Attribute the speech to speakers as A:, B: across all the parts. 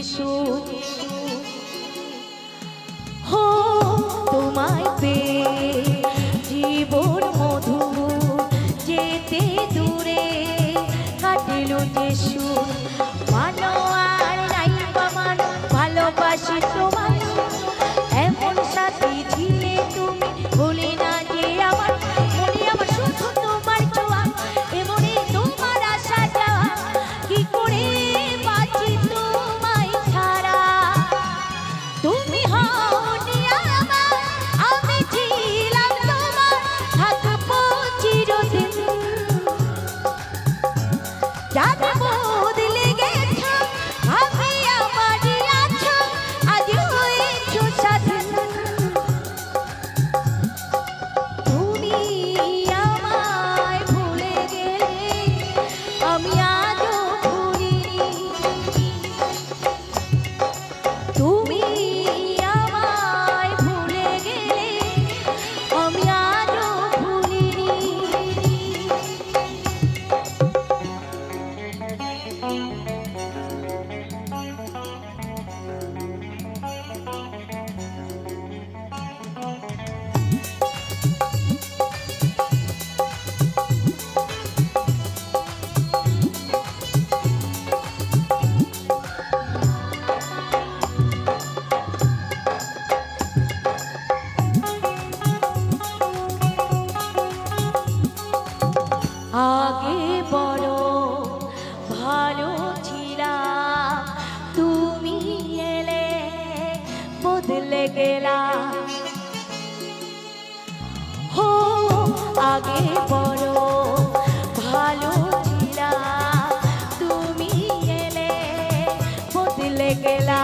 A: সুখ হো তোমায় পেয়ে জীবন মধুর যেতে দূরে কাটিল যে সুর মানো আর নাই আমার ভালোবাসি তোমায় এমন সাথী ছিলে তুমি ভুলে না যে আমার মনে আমার শুধু তোমার ছোঁয়া এমনই তোমার আশা যাওয়া কি করে বাঁচি তোমায় ছাড়া তুমি হওনি আমার আমি ছিলাম তোমার থাকবো চিরদিন জানি বদলে গেছো আমি আমারই আছো আজ হয়েছো স্বাধীন তুমি আমায় ভুলে গেলে আমি আজও ভুলিনি তুমি আমায় ভুলে গেলে আমি আজও ভুলিনি আগে বড় ভালো ছিলাম তুমি এলে বদলে গেলা হো আগে বড় ভালো ছিলাম তুমি এলে বদলে গেলা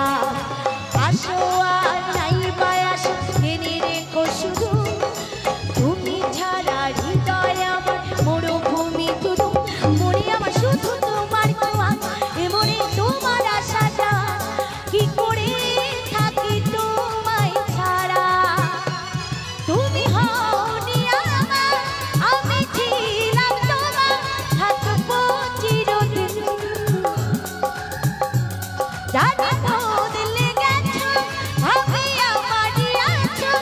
A: আসো আর নাই বায়াস জেনে রেখো শুধু তুমি ছাড়া হৃদয় আমার মরুভূমি তুরু মনে আমার শুধু তোমার ছোঁয়া এমনই তোমার আশাটা কি করে থাকি তোমায় ছাড়া তুমি হওনি আমার আমি ছিলাম তোমার থাকবো চিরদিন জানি বদলে গেছো আমি আমারই আছো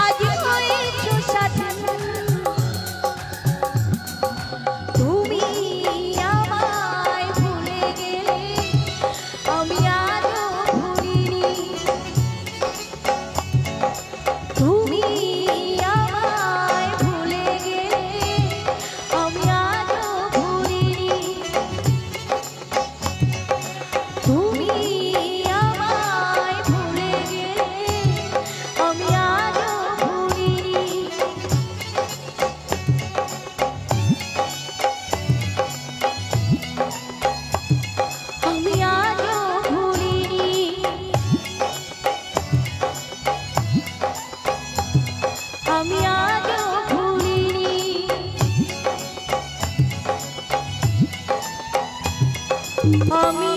A: আজ হয়েছো স্বাধীন তুমি আমায় ভুলে গেলে আমি আজও ভুলিনি তুমি আমায় ভুলে গেলে আমি আজও ভুলিনি তুমি আমায় ভুলে গেলে আমি আজও ভুলিনি আমি আজও ভুলিনি আমি আজও ভুলিনি আমি